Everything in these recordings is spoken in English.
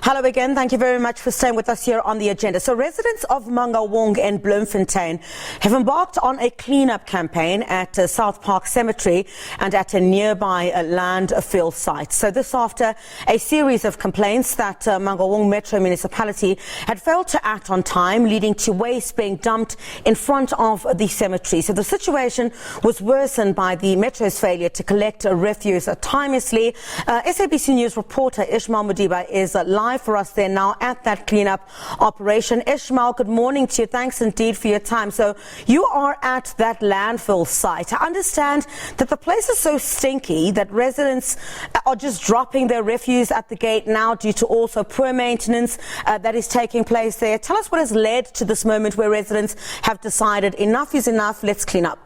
Hello again. Thank you very much for staying with us here on the agenda. So residents of Mangaung in Bloemfontein have embarked on a clean-up campaign at South Park Cemetery and at a nearby landfill site. So this after a series of complaints that Mangaung Metro Municipality had failed to act on time, leading to waste being dumped in front of the cemetery. So the situation was worsened by the Metro's failure to collect refuse timeously. SABC News reporter Ishmael Modiba is live for us there now at that cleanup operation. Ishmael, good morning to you. Thanks indeed for your time. So you are at that landfill site. I understand that the place is so stinky that residents are just dropping their refuse at the gate now due to also poor maintenance that is taking place there. Tell us what has led to this moment where residents have decided enough is enough, let's clean up.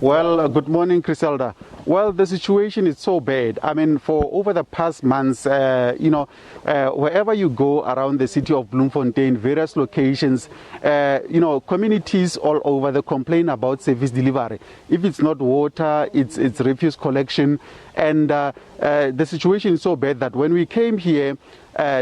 Well, good morning, Criselda. Well, the situation is so bad. I mean, for over the past months, wherever you go around the city of Bloemfontein, various locations, communities all over, they complain about service delivery. If it's not water, it's refuse collection. And the situation is so bad that when we came here,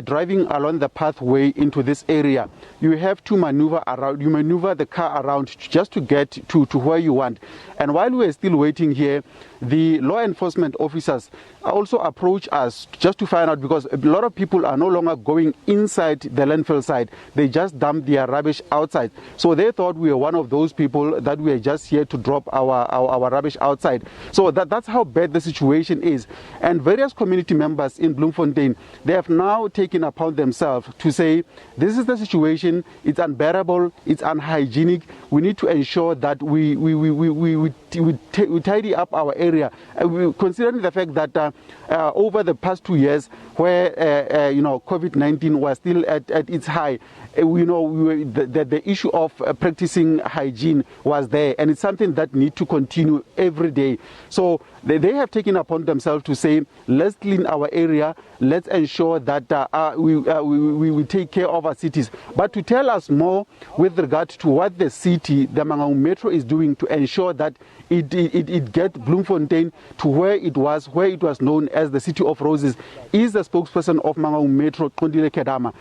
driving along the pathway into this area, you have to maneuver around. You maneuver the car around just to get to where you want. And while we are still waiting here, the law enforcement officers also approach us just to find out, because a lot of people are no longer going inside the landfill site. They just dump their rubbish outside. So they thought we were one of those people that we are just here to drop our rubbish outside. So that's how bad the situation is. And various community members in Bloemfontein, they have now taken upon themselves to say, this is the situation, it's unbearable, it's unhygienic, we need to ensure that we tidy up our area. Considering the fact that over the past 2 years, where COVID-19 was still at its high, the issue of practicing hygiene was there, and it's something that needs to continue every day. So they have taken upon themselves to say, let's clean our area, let's ensure that we take care of our cities. But to tell us more with regard to what the city, the Mangaung Metro, is doing to ensure that it gets Bloemfontein to where it was known as the City of Roses, is the spokesperson of Mangaung Metro, Kondile Kedama.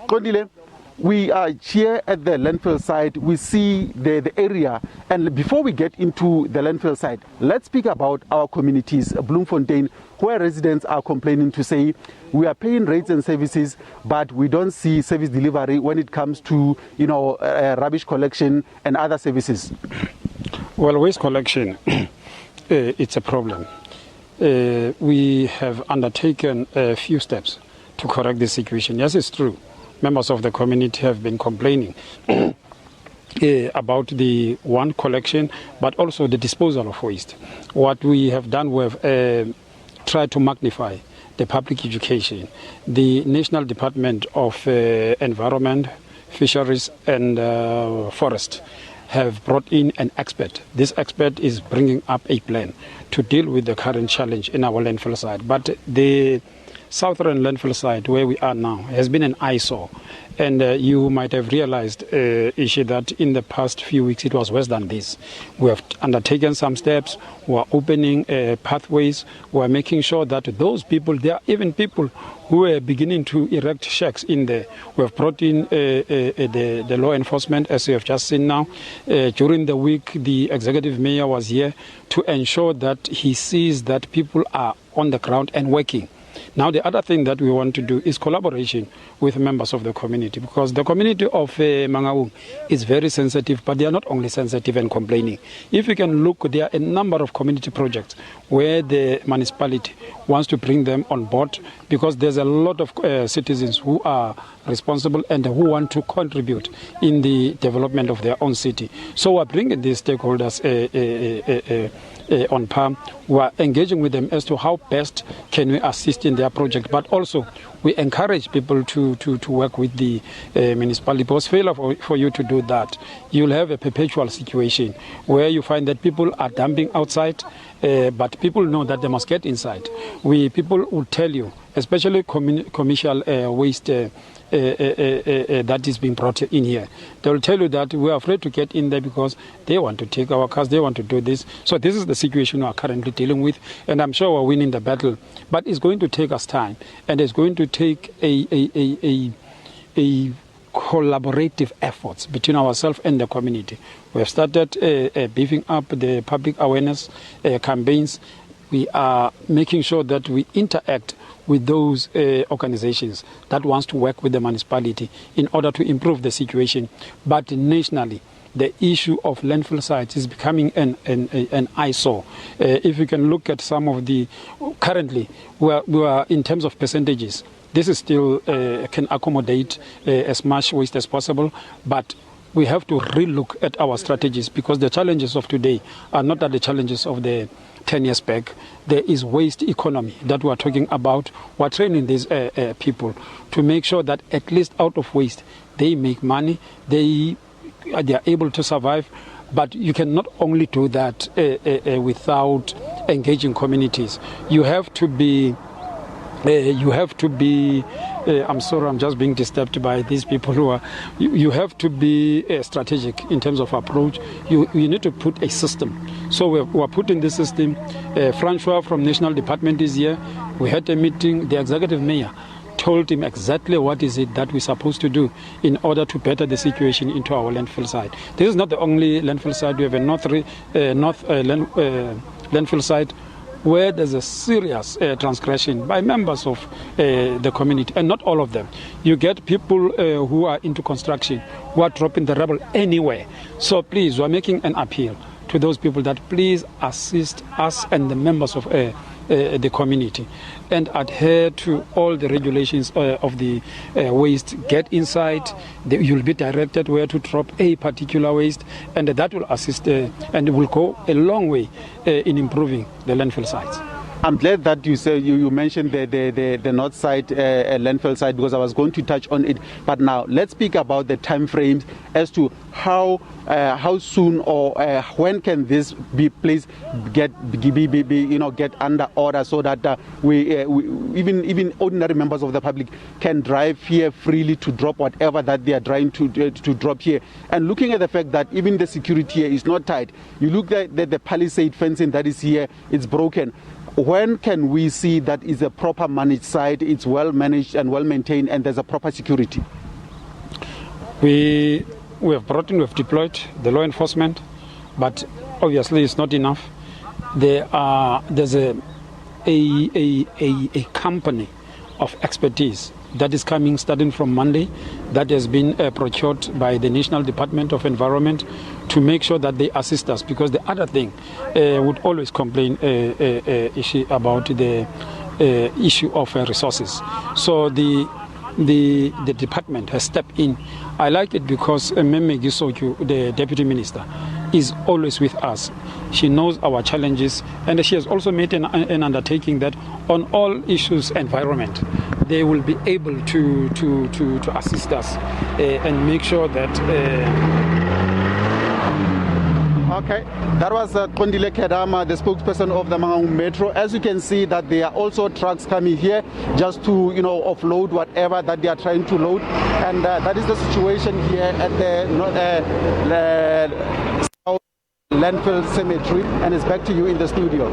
Kondile, we are here at the landfill site. We see the area, and before we get into the landfill site, let's speak about our communities, Bloemfontein, where residents are complaining to say we are paying rates and services, but we don't see service delivery when it comes to rubbish collection and other services. Well, waste collection, it's a problem. We have undertaken a few steps to correct this situation. Yes, it's true. Members of the community have been complaining about the one collection, but also the disposal of waste. What we have done, we have tried to magnify the public education. The National Department of Environment, Fisheries and Forest have brought in an expert. This expert is bringing up a plan to deal with the current challenge in our landfill site. But the southern landfill site where we are now has been an eyesore, and you might have realized, Ishi, that in the past few weeks it was worse than this. We have undertaken some steps, we are opening pathways, we are making sure that those people, there are even people who are beginning to erect shacks in there. We have brought in the law enforcement, as you have just seen now. During the week, the executive mayor was here to ensure that he sees that people are on the ground and working. Now, the other thing that we want to do is collaboration with members of the community, because the community of Mangaung is very sensitive, but they are not only sensitive and complaining. If you can look, there are a number of community projects where the municipality wants to bring them on board, because there's a lot of citizens who are responsible and who want to contribute in the development of their own city. So we're bringing these stakeholders on par. We are engaging with them as to how best can we assist in their project, but also we encourage people to work with the municipality, because failure for you to do that, you'll have a perpetual situation where you find that people are dumping outside, but people know that they must get inside. People will tell you especially commercial waste that is being brought in here. They will tell you that we are afraid to get in there because they want to take our cars, they want to do this. So this is the situation we are currently dealing with, and I'm sure we're winning the battle. But it's going to take us time, and it's going to take a collaborative efforts between ourselves and the community. We have started beefing up the public awareness campaigns. We are making sure that we interact with those organizations that wants to work with the municipality in order to improve the situation. But nationally, the issue of landfill sites is becoming an eyesore. If you can look at some of the, currently, we are in terms of percentages, this is still can accommodate as much waste as possible, but we have to relook at our strategies because the challenges of today are not the challenges of the 10 years back. There is waste economy that we are talking about. We are training these people to make sure that at least out of waste, they make money, they are able to survive. But you cannot only do that without engaging communities. You have to be I'm sorry, I'm just being disturbed by these people who are, you have to be strategic in terms of approach. You need to put a system. So we're putting this system. Francois from National Department is here. We had a meeting, the executive mayor told him exactly what is it that we're supposed to do in order to better the situation into our landfill site. This is not the only landfill site. We have a landfill site where there's a serious transgression by members of the community, and not all of them. You get people who are into construction, who are dropping the rubble anywhere. So please, we're making an appeal to those people that please assist us and the members of the community and adhere to all the regulations of the waste. Get inside, you'll be directed where to drop a particular waste, and that will assist and will go a long way in improving the landfill sites. I'm glad that you mentioned the north side landfill site, because I was going to touch on it. But now let's speak about the time frames as to how soon or when can this place get under order, so that we even ordinary members of the public can drive here freely to drop whatever that they are trying to drop here. And looking at the fact that even the security here is not tight, you look at the palisade fencing that is here, it's broken. When can we see that is a proper managed site, it's well managed and well maintained, and there's a proper security? We have deployed the law enforcement, but obviously it's not enough. There's a company of expertise that is coming starting from Monday, that has been procured by the National Department of Environment to make sure that they assist us, because the other thing would always complain about the issue of resources. So the department has stepped in. I like it because Meme Gisoku, the Deputy Minister, is always with us. She knows our challenges, and she has also made an undertaking that on all issues environment, they will be able to assist us and make sure that Okay, that was Kondile Kedama, the spokesperson of the Mangaung Metro. As you can see, that there are also trucks coming here just to offload whatever that they are trying to load, and that is the situation here at the South Landfill Cemetery. And it's back to you in the studio.